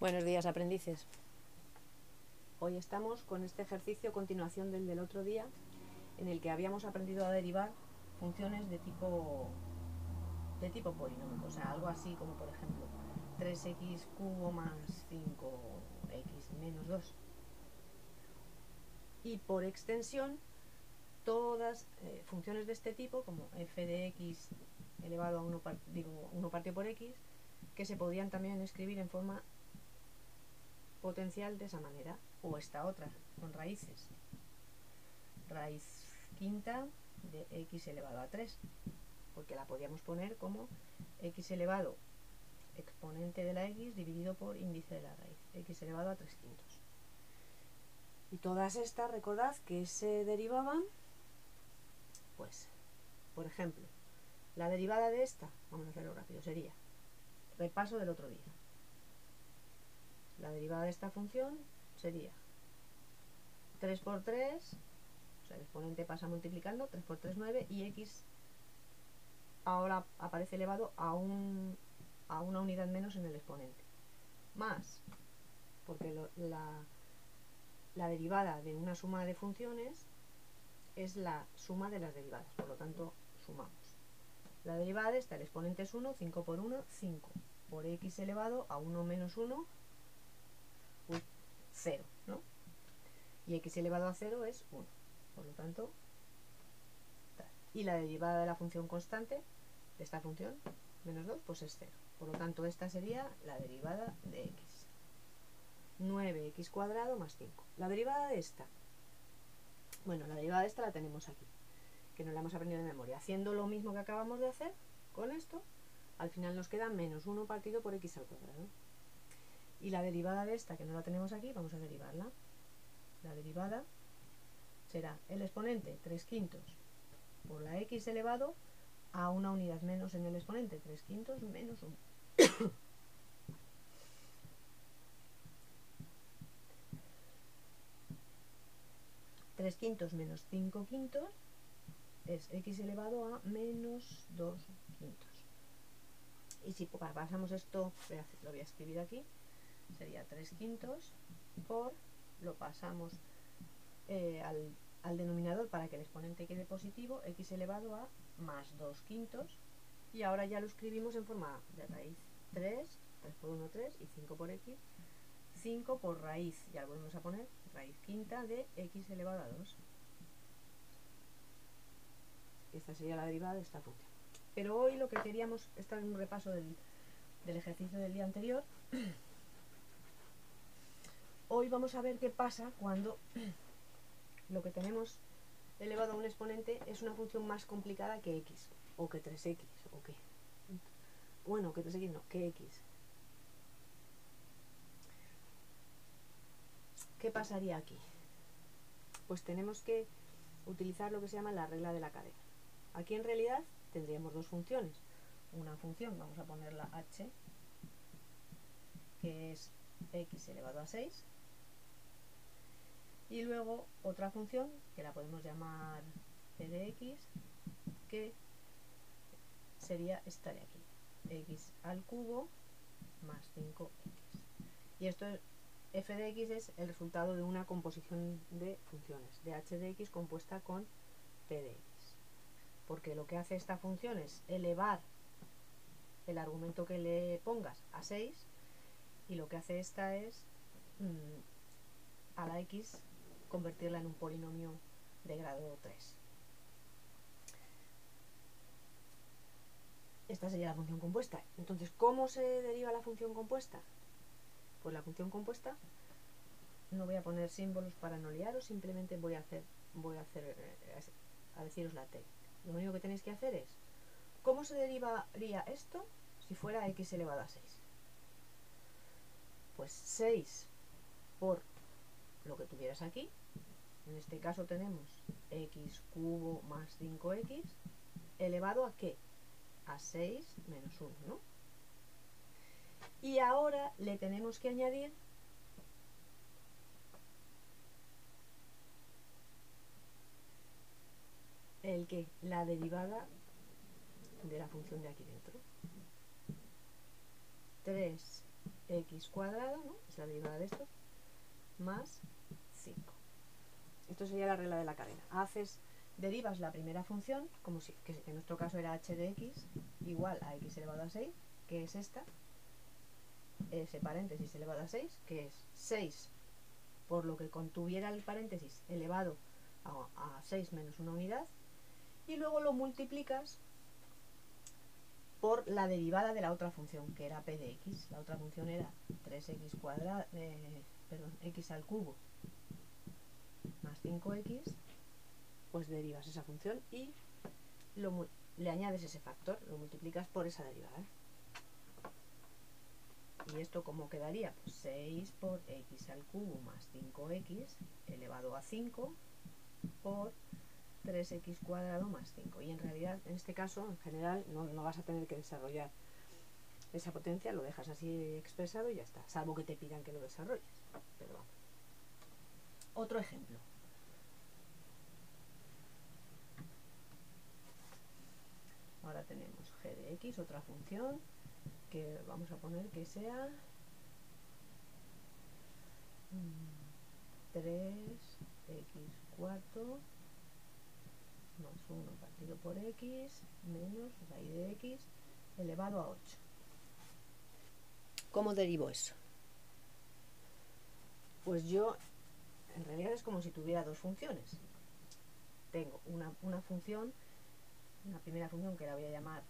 Buenos días, aprendices. Hoy estamos con este ejercicio, continuación del otro día, en el que habíamos aprendido a derivar funciones de tipo polinómico, o sea, algo así como, por ejemplo, 3x cubo más 5x menos 2. Y por extensión, todas funciones de este tipo, como f de x elevado a 1 partido por x, que se podían también escribir en forma potencial de esa manera, o esta otra, con raíces. Raíz quinta de x elevado a 3, porque la podíamos poner como x elevado exponente de la x dividido por índice de la raíz, x elevado a 3 quintos. Y todas estas, recordad que se derivaban, pues, por ejemplo, la derivada de esta, vamos a hacerlo rápido, sería repaso del otro día. La derivada de esta función sería 3 por 3, o sea, el exponente pasa multiplicando, 3 por 3, 9, y x ahora aparece elevado a una unidad menos en el exponente. Más, porque la derivada de una suma de funciones es la suma de las derivadas, por lo tanto, sumamos. La derivada de esta, el exponente es 1, 5 por 1, 5 por x elevado a 1 menos 1, 0, ¿no? Y x elevado a 0 es 1, por lo tanto, tal. Y la derivada de la función constante de esta función, menos 2, pues es 0. Por lo tanto, esta sería la derivada de x. 9x cuadrado más 5. La derivada de esta, bueno, la derivada de esta la tenemos aquí, que no la hemos aprendido de memoria. Haciendo lo mismo que acabamos de hacer con esto, al final nos queda menos 1 partido por x al cuadrado. Y la derivada de esta, que no la tenemos aquí, vamos a derivarla. La derivada será el exponente 3 quintos por la x elevado a una unidad menos en el exponente, 3 quintos menos 1. 3 quintos menos 5 quintos es x elevado a menos 2 quintos. Y si pasamos esto, lo voy a escribir aquí, sería 3 quintos por, lo pasamos al denominador para que el exponente quede positivo, x elevado a más 2 quintos, y ahora ya lo escribimos en forma de raíz 3 por 1, 3, y 5 por x, 5 por raíz, ya lo volvemos a poner, raíz quinta de x elevado a 2. Esta sería la derivada de esta función. Pero hoy lo que queríamos, esto es un repaso del ejercicio del día anterior. Hoy vamos a ver qué pasa cuando lo que tenemos elevado a un exponente es una función más complicada que x, o que 3x, o que... Bueno, que 3x no, que x. ¿Qué pasaría aquí? Pues tenemos que utilizar lo que se llama la regla de la cadena. Aquí en realidad tendríamos dos funciones. Una función, vamos a ponerla h, que es x elevado a 6, y luego otra función que la podemos llamar p de x, que sería esta de aquí, x al cubo más 5x. Y esto es, f de x es el resultado de una composición de funciones, de h de x compuesta con p de x. Porque lo que hace esta función es elevar el argumento que le pongas a 6, y lo que hace esta es a la x convertirla en un polinomio de grado 3. Esta sería la función compuesta. Entonces, ¿cómo se deriva la función compuesta? Pues la función compuesta, no voy a poner símbolos para no liaros, simplemente voy a deciros la técnica. Lo único que tenéis que hacer es, ¿cómo se derivaría esto si fuera x elevado a 6? Pues 6 por lo que tuvieras aquí. En este caso tenemos x cubo más 5x elevado a ¿qué? A 6 menos 1, ¿no? Y ahora le tenemos que añadir el que la derivada de la función de aquí dentro. x cuadrado, ¿no? Es la derivada de esto, más 5. Esto sería la regla de la cadena. Derivas la primera función, como si, que en nuestro caso era h de x, igual a x elevado a 6, que es esta, ese paréntesis elevado a 6, que es 6 por lo que contuviera el paréntesis elevado a 6 menos una unidad, y luego lo multiplicas por la derivada de la otra función, que era p de x. La otra función era 3x cuadrado, x al cubo más 5x, pues derivas esa función y le añades ese factor, lo multiplicas por esa derivada. ¿Y esto cómo quedaría? Pues 6 por x al cubo más 5x elevado a 5 por 3x cuadrado más 5. Y en realidad, en este caso, en general, no vas a tener que desarrollar esa potencia, lo dejas así expresado y ya está, salvo que te pidan que lo desarrolles. Pero vamos. Otro ejemplo. Ahora tenemos g de x, otra función, que vamos a poner que sea 3x cuarto más 1 partido por x menos raíz de x elevado a 8. ¿Cómo derivo eso? Pues yo, en realidad es como si tuviera dos funciones. Tengo una función, una primera función que la voy a llamar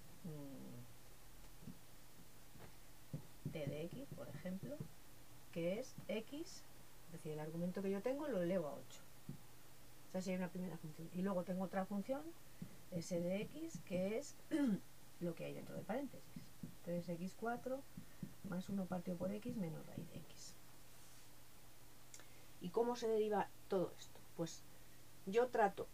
t de x, por ejemplo, que es x, es decir, el argumento que yo tengo lo elevo a 8. Esa sería una primera función. Y luego tengo otra función, s de x, que es lo que hay dentro del paréntesis. 3x4 más 1 partido por x menos raíz de x. ¿Y cómo se deriva todo esto? Pues yo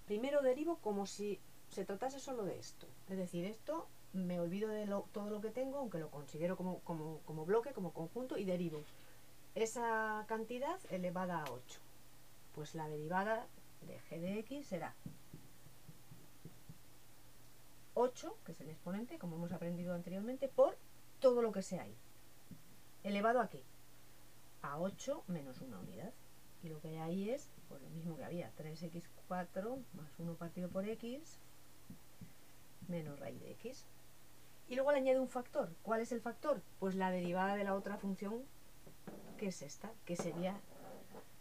primero derivo como si se tratase solo de esto. Es decir, esto me olvido de todo lo que tengo, aunque lo considero como bloque, como conjunto, y derivo esa cantidad elevada a 8. Pues la derivada de g de x será 8, que es el exponente, como hemos aprendido anteriormente, por todo lo que sea ahí. ¿Elevado a qué? A 8 menos una unidad. Y lo que hay ahí es pues lo mismo que había, 3x4 más 1 partido por x menos raíz de x. Y luego le añade un factor. ¿Cuál es el factor? Pues la derivada de la otra función, que es esta, que sería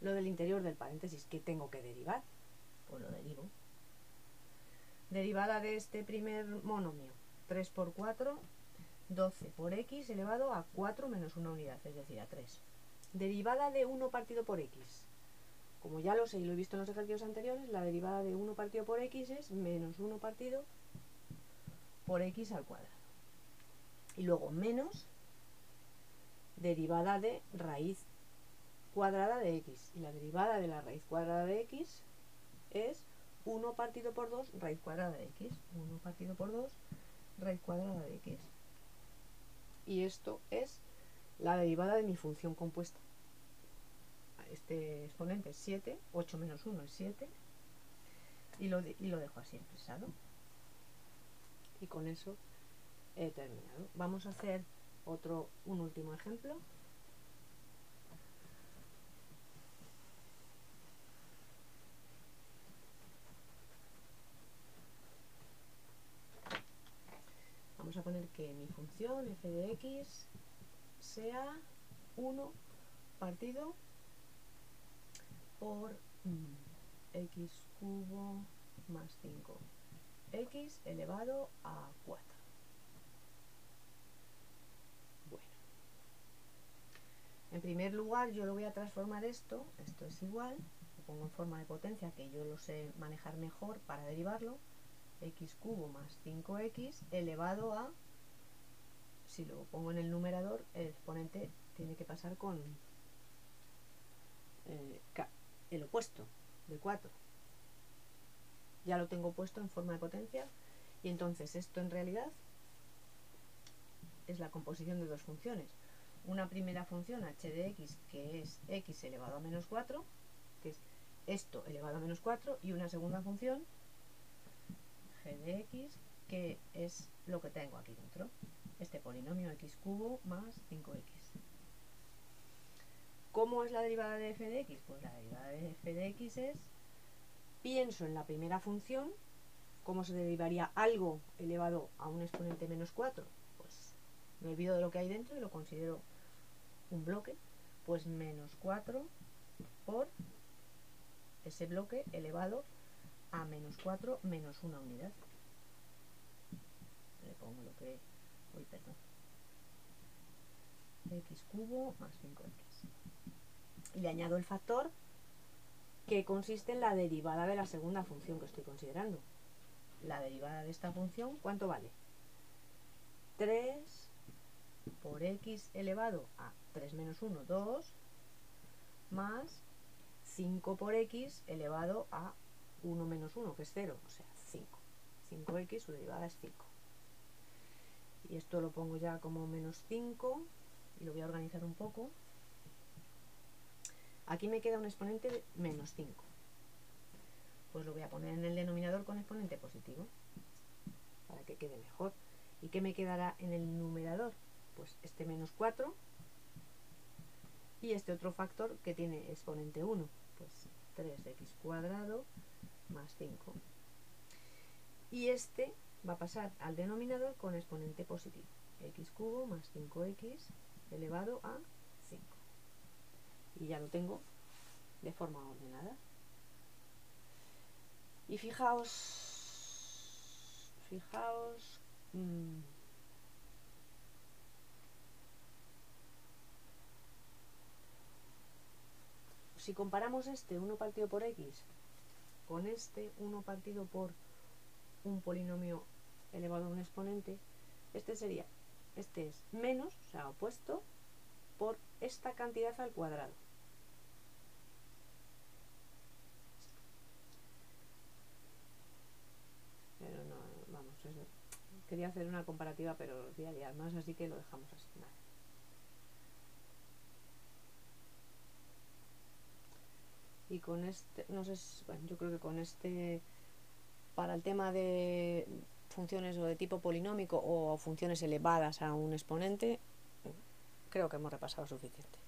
lo del interior del paréntesis. ¿Qué tengo que derivar? Pues lo derivo. Derivada de este primer monomio, 3 por 4, 12 por x elevado a 4 menos una unidad, es decir, a 3. Derivada de 1 partido por x. Como ya lo sé y lo he visto en los ejercicios anteriores, la derivada de 1 partido por x es menos 1 partido por x al cuadrado. Y luego menos derivada de raíz cuadrada de x. Y la derivada de la raíz cuadrada de x es 1 partido por 2 raíz cuadrada de x. 1 partido por 2 raíz cuadrada de x. Y esto es la derivada de mi función compuesta. Este exponente es 7, 8 menos 1 es 7, y lo dejo así expresado. Y con eso he terminado. Vamos a hacer un último ejemplo. Vamos a poner que mi función f de x sea 1 partido por x cubo más 5x elevado a 4. Bueno, en primer lugar yo lo voy a transformar esto es igual, lo pongo en forma de potencia que yo lo sé manejar mejor para derivarlo, x cubo más 5x elevado a, si lo pongo en el numerador, el exponente tiene que pasar con el opuesto de 4. Ya lo tengo puesto en forma de potencia y entonces esto en realidad es la composición de dos funciones. Una primera función h de x que es x elevado a menos 4, que es esto elevado a menos 4, y una segunda función g de x que es lo que tengo aquí dentro, este polinomio x cubo más 5x. ¿Cómo es la derivada de f de x? Pues la derivada de f de x es, pienso en la primera función, ¿cómo se derivaría algo elevado a un exponente menos 4? Pues me olvido de lo que hay dentro y lo considero un bloque, pues menos 4 por ese bloque elevado a menos 4 menos una unidad. Le pongo lo que... Uy, perdón. X cubo más 5x. Y le añado el factor que consiste en la derivada de la segunda función que estoy considerando. La derivada de esta función, ¿cuánto vale? 3 por x elevado a 3 menos 1, 2, más 5 por x elevado a 1 menos 1, que es 0, o sea, 5. 5x, su derivada es 5. Y esto lo pongo ya como menos 5, y lo voy a organizar un poco. Aquí me queda un exponente de menos 5. Pues lo voy a poner en el denominador con exponente positivo, para que quede mejor. ¿Y qué me quedará en el numerador? Pues este menos 4 y este otro factor que tiene exponente 1, pues 3x cuadrado más 5. Y este va a pasar al denominador con exponente positivo, x cubo más 5x elevado a 5. Y ya lo tengo de forma ordenada. Y fijaos, si comparamos este 1 partido por x con este 1 partido por un polinomio elevado a un exponente, este es menos, o sea, opuesto, por esta cantidad al cuadrado. Pero no, vamos, quería hacer una comparativa, pero os voy a liar más, así que lo dejamos así. Vale. Y con este, no sé, bueno, yo creo que con este, para el tema de funciones o de tipo polinómico o funciones elevadas a un exponente, creo que hemos repasado suficiente.